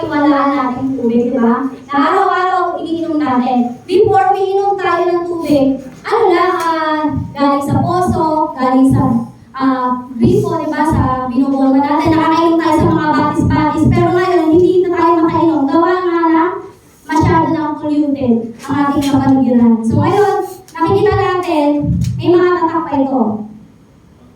pinagkakatiwalaan natin tubig, di ba? Na araw-araw iniinom natin. Before umiinom tayo ng tubig, ano lang, galing sa poso, galing sa gripo, di ba, sa binubulma natin, nakakainom tayo sa mga batis-batis. Pero ngayon, hindi na tayo makainom. Gawa nga na masyado na polluted ang ating kapaligiran. So ngayon, nakikita natin, may mga tatak pa ito.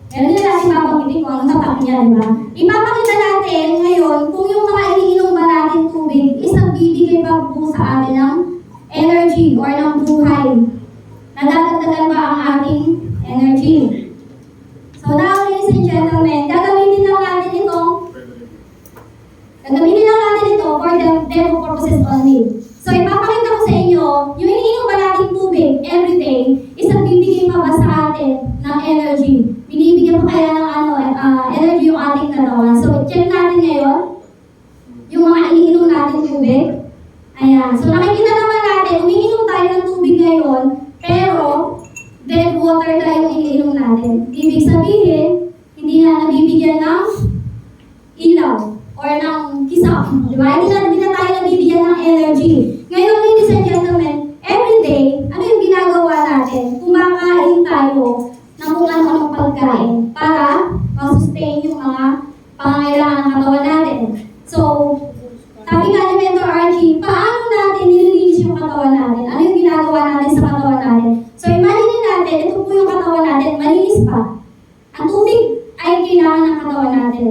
Meron din natin babanggitin kung anong tatak niya, di ba? Ipapakita natin ngayon kung yung mga iniinom ba natin tubig is nagbibigay pa po sa atin ng energy or ng buhay. Nadadagdagan ba ang ating energy? So now, ladies and gentlemen, gagamitin lang natin ito for the demo purposes only. So ipapakita ko sa inyo, yung iniinom ba natin tubig everyday is nagbibigay pa ba sa atin ng energy? Binibigyan pa kaya ng energy yung ating katawan. So check natin ngayon yung mga iniinom natin tubig. Ayan. So nakikita naman natin, umiinom tayo ng tubig ngayon, pero dead water tayo yung iniinom natin. Ibig sabihin, hindi na nabibigyan ng ilaw or ng kisap. Diba? Hindi na tayo nabibigyan ng energy. Ngayon, ladies and gentlemen, every day, ano yung ginagawa natin? Kumakain tayo ng kung ano-anong pagkain para ma-sustain yung mga pangangailangan ng katawan natin. So, sabi nga ni Mentor Archie, paano natin nililinis yung katawan natin? Ano yung ginagawa natin sa katawan natin? So, imagine natin, ito po yung katawan natin, malinis pa. Ang tubig ay kailangan ng katawan natin.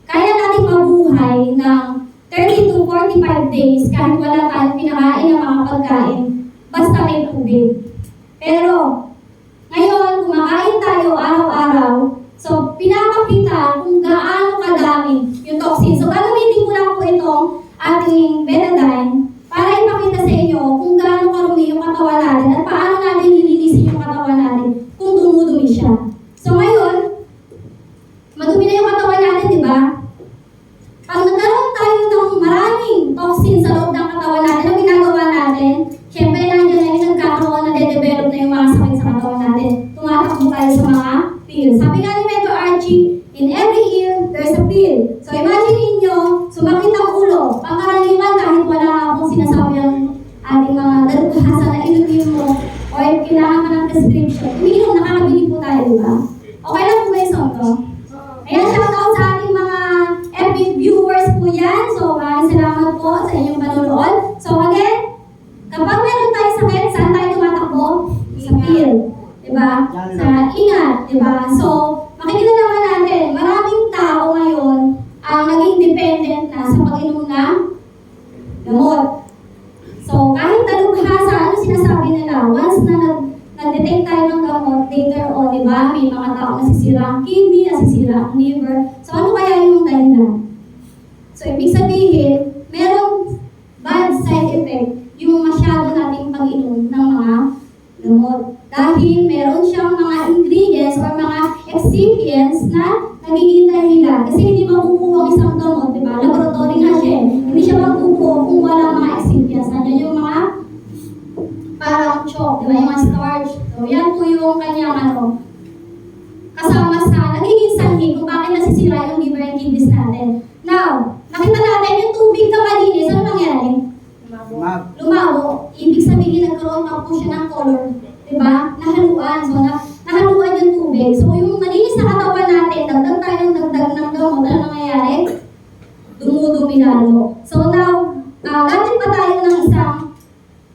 Kaya natin mabuhay ng 30 to 45 days kahit wala tayong pinakain ng mga pagkain, basta may tubig. Pero, ngayon, kumakain tayo araw-araw, so pinapakita kung gaano kadami yung toxin. So, gagamitin ko lang po itong ating betadine para ipakita sa inyo kung gaano karumi yung katawan natin at paano natin nililisin yung katawan natin kung dumudumi siya. So, ngayon, madumi na yung katawan natin, di ba? Pag nagkaroon tayo ng maraming toxin sa loob ng katawan natin, ang ginagawa natin, syempre nandiyan na yung nagkakaroon na de-develop na yung mga sakit sa katawan natin. Tumatakbo tayo sa mga pills. Sabi nga ni Mentor Archie, in every ear, there's a pill. So imagine ninyo, sumakit ang ulo. Pangkaraniwan kahit wala akong sinasabi ang ating mga dalubhasa na inumin mo o kailangan ka ng prescription. Umiinom, nakakabili po tayo, di ba? Okay lang po ba yung song to? Ayan, shout out sa ating mga FB viewers po yan. So, maraming salamat po sa inyong panonood. So, again, kapag meron tayo sakit, saan tayo tumatakbo? Sa pill. Diba? Sa ingat. Diba? So, makikita naman natin, maraming tao ngayon ang naging dependent na sa pag-inom ng gamot. So, kahit dalubhasa, ano sinasabi nila? Once na nag-detect tayo ng gamot, later on, diba? May mga tao nasisira ang kidney, nasisira ang liver. So, ano kaya yung dahilan? So, ibig sabihin, merong bad side effect yung masyado nating pag-inom ng mga gamot. Dahil meron siyang mga ingredients or mga excipients na nagiging dahilan. Kasi hindi makukuha ang isang gamot, di ba? Laboratory nga siya. Hindi siya makukuha kung wala mga excipients. Nandiyan yung mga parang chalk, di ba? Yung mga starch. So, yan po yung kanyang kasama sa nagiging sanhi kung bakit nasisira yung liver and kidneys natin. Now, nakita natin yung tubig na malinis, ano nangyari? Lumabo. Ibig sabihin, nagkaroon na po siya ng color. Diba? Nahaluan. So, nahaluan yung tubig. So, yung malinis na katawan natin, dagdag tayo ng dagdag ng gamot, ano nangyayari? Dumudumi lalo. So, now, gamit pa tayo ng isang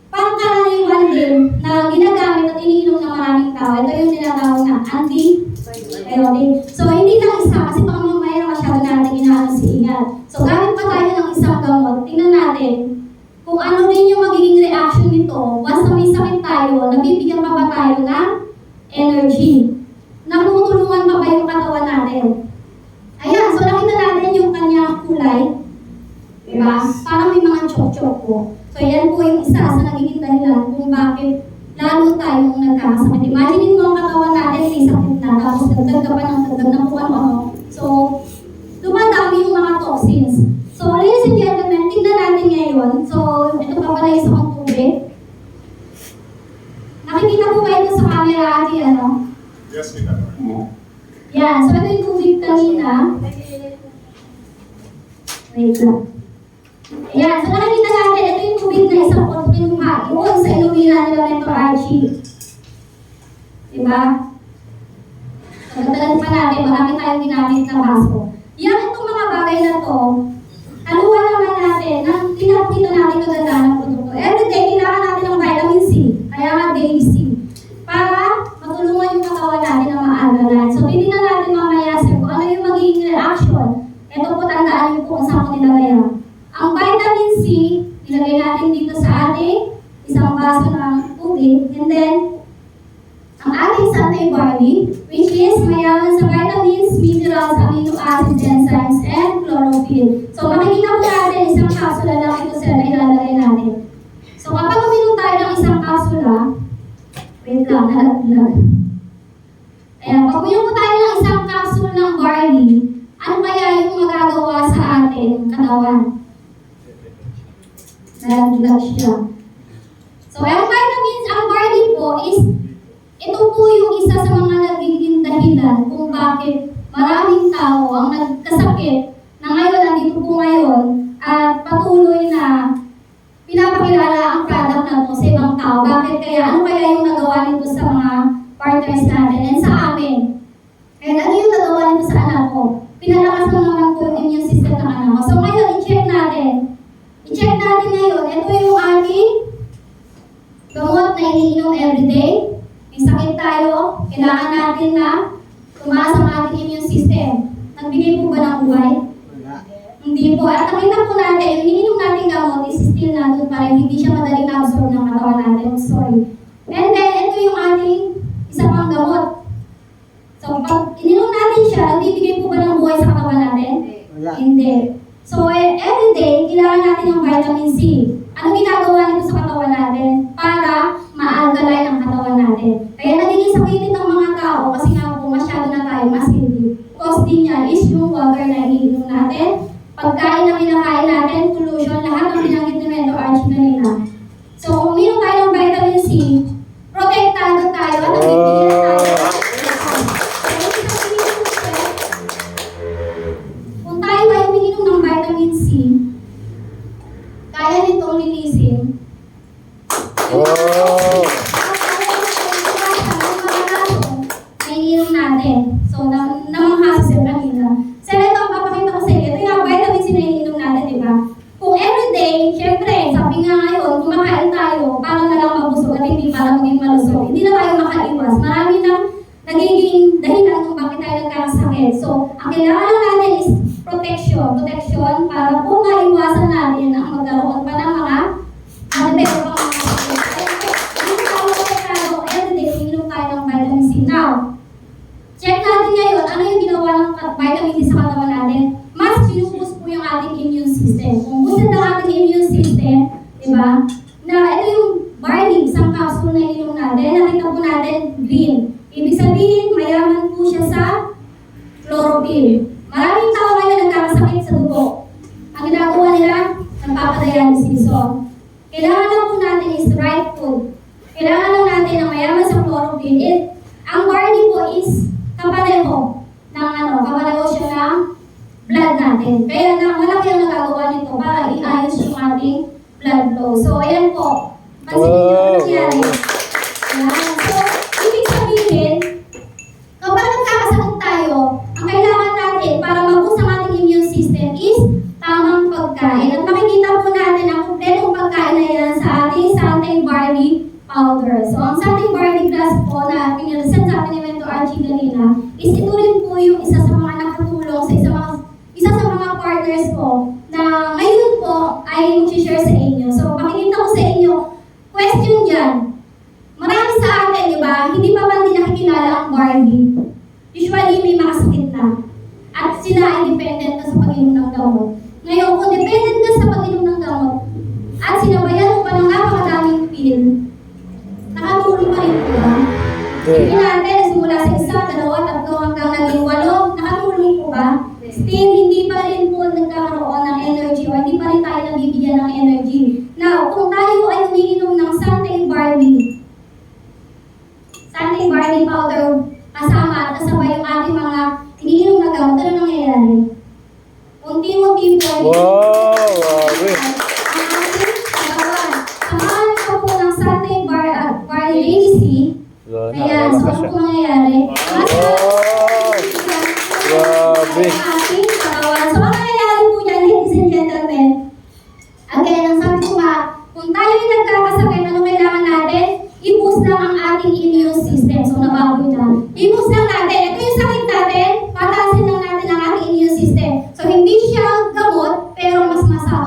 pangkaraniwan din na ginagamit at iniinom ng maraming tao. Ito yung tinatawag na antibiotic. So, hindi lang isa kasi baka mamaya masyado natin inaasingat. So, gamit pa tayo ng isang gamot. Tingnan natin kung ano rin yung magiging reaction nito. Once na may sakit tayo, nabibigyan pa ba tayo ng energy? Nakutulungan pa ba yung katawan natin? Ayan, so nakita natin yung kanyang kulay. Diba? Parang may mga chok-chok po. So yan po yung isa sa nagiging dahilan kung bakit lalo tayong nagkakasakit. Imagine mo ang katawan natin, may sakit na, tapos dagdag ka pa ng dagdag na kung ano. So, dumadami yung mga toxins. So, ladies and gentlemen, tingnan natin ngayon. So, ito pa pala isa kong tubig. Nakikita ko ba ito sa camera, ati, ano? Yes, kita. Yeah, so ito yung tubig kanina. Wait lang. Ayan, so nakikita natin, ito yung tubig na isang pot kinuha. Iyon sa ilumina nila Mentor Archie. Diba? So, dagdagan pa natin, marami tayong ginamit na baso. Yan, itong mga bagay na to, haluan naman natin ng pinapakita natin kaganda ng produkto. Everyday, kailangan natin ng vitamin C, kaya nga daily C, para matulungan yung katawan natin na maagalan. So, titignan natin mamaya sir kung ano yung magiging reaction. Ito po, tandaan niyo po kung saan ko nilagay. Ang vitamin C, nilagay natin dito sa ating isang baso ng tubig. And then, ang ating Sunday barley, which is mayaman sa vitamins, minerals, amino acids, enzymes, and chlorophyll. So, makikita po natin isang kapsula lang ito sir na ilalagay natin. So, kapag uminom tayo ng isang kapsula, wait lang, nalaglag. Ayan, pag uminom po tayo ng isang kapsula ng barley, ano kaya yung magagawa sa ating katawan? Nalaglag siya. So, ang vitamins, ang barley po is ito po yung isa sa mga nagiging dahilan kung bakit maraming tao ang nagkasakit na ngayon, nandito po ngayon, at patuloy na pinapakilala ang product na ito sa ibang tao. Bakit kaya? Ano kaya yung nagawa nito sa mga partners natin and sa amin? And ano yung nagawa nito sa anak ko? Pinalakas lang naman po yung immune system ng anak ko. So ngayon, i-check natin. I-check natin ngayon. Ito yung ating gamot na iniinom everyday. May sakit tayo, kailangan natin na tumaas ang ating immune system. Nagbigay po ba ng buhay? Hindi po. At nakita po natin, yung ininom natin gamot is still nandun pa rin. Hindi siya madaling na-absorb ng katawan natin. Sorry. And then, ito yung ating isa pang gamot. So, pag ininom natin siya, nagbibigay po ba ng buhay sa katawan natin? Hindi. So, everyday, kailangan natin yung vitamin C. Ano ginagawa nito sa katawan natin? Para maalgalay ang katawan natin. Kaya nagiging sakitin ng mga tao kasi nga po masyado na tayo masilip. Cause din niya is yung water na iniinom natin, pagkain na kinakain natin, pollution, lahat ng binanggit ni Mentor Archie kanina. So, kung uminom tayo ng vitamin C, protektado tayo at nagbibigyan tayo. Kung tayo ay umiinom ng vitamin C, kaya nitong linisin. Naininom natin. So, namangha sa kanina. So, ito ang papakita ko sa inyo. Ito yung vitamin C na iniinom natin, di ba? Kung everyday, syempre, sabi nga ngayon, kumakain tayo, para na lang mabusog at hindi para maging malusog. Hindi na tayo makaiwas. Marami nang nagiging dahilan kung bakit tayo nagkakasakit. So, ang kailangan lang natin is protection. Protection para po maiwasan natin ang magkaroon pa ng mga matipero pang mga sakit. Hindi tayo protektado everyday, uminom tayo ng vitamin C. Now, check natin ngayon, ano yung ginawa ng vitamin C sa katawan natin? Mas sinuboost po yung ating immune system. Kung boosted ang ating immune system, di ba? Na ito yung barley, isang capsule na ininom natin, nakita po natin green. Ibig sabihin, mayaman po siya sa chlorophyll. Maraming tao ngayon nagkakasakit sa dugo. Ang ginagawa nila, nagpapadialysis. So, kailangan lang po natin is right food. Kailangan lang natin na mayaman sa chlorophyll. Ang barley po is kapareho ng kapareho siya ng blood natin. Kaya malaki ang nagagawa nito para iayos yung ating blood flow. So, ayan po. Pansinin niyo ang nangyari. Ayan. So, ibig sabihin, kapag nagkakasakit tayo, ang kailangan natin para mag-boost ang ating immune system is tamang pagkain. At makikita po natin ang kompletong pagkain na yan sa ating Sunday barley powder. So, ang Sunday barley grass po na pinilisan sa atin ni Mentor Archie kanina is ito rin po yung isa sa mga nakatulong sa isa sa mga partners ko na ngayon po ay mag-share sa inyo. So, pakikita ko sa inyo, question dyan. Marami sa atin, di ba, hindi pa ba hindi nakikilala ang barley? Usually, may makasakit na. At sila ay dependent na sa pag-inom ng gamot. Ngayon, kung dependent ka sa pag-inom ng gamot, at sinabayan mo pa ng napakadaming pill, nakatulong pa rin po ba? Hindi natin, simula sa isa, dalawa, tatlo, hanggang naging 8, nakatulong po ba? Still, hindi pa rin po nagkakaroon ng energy o hindi pa rin tayo nabibigyan ng energy. Now, kung tayo ay umiinom ng Sunday barley powder kasama at kasabay yung ating mga iniinom na gamot, ano nangyayari? Unti-unti po. Wow!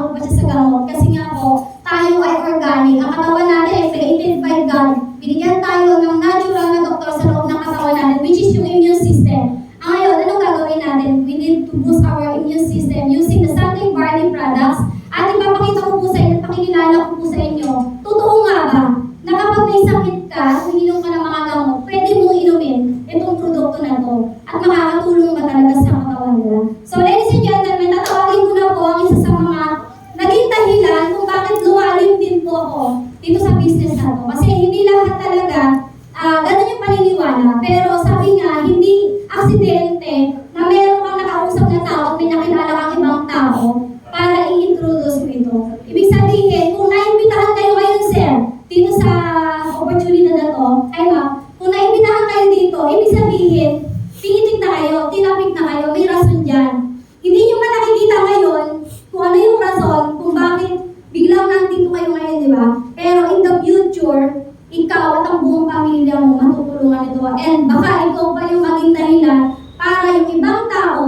naghahabol pa siya sa gamot. Kasi nga po, tayo ay organic. Ang katawan natin ay created by God. Binigyan tayo ng natural na doktor sa loob ng katawan natin, which is yung immune system. Ngayon, anong gagawin natin? We need to boost our immune system using the Sunday Barley products. At ipapakita ko po sa inyo, pakikilala ko po sa inyo, totoo nga ba na kapag may sakit ka, uminom ka ng mga gamot, pwede mong inumin itong produkto na to at makakatulong ba talaga sa katawan nila. So ladies and gentlemen, tatawagin ko na po ang isa sa mga naging dahilan kung bakit lumalim din po ako dito sa business na to. Kasi hindi lahat talaga ganun yung paniniwala. Pero sabi nga, hindi aksidente na meron kang nakausap na tao at may nakilala kang ibang tao para i-introduce mo ito. Ibig sabihin, kung naimbitahan kayo ngayon, sir, dito sa opportunity na to, ay ma'am, kung naimbitahan kayo dito, ibig sabihin, pinitik na kayo, tinapik na kayo, may rason dyan. Hindi nyo man nakikita ngayon kung ano yung rason, kung bakit biglang nandito kayo ngayon, di ba? Pero in the future, ikaw at ang buong pamilya mo matutulungan ito. And baka ikaw pa yung maging dahilan para yung ibang tao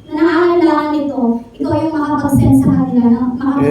na nangangailangan nito, ikaw yung makapag-send sa kanila na makapag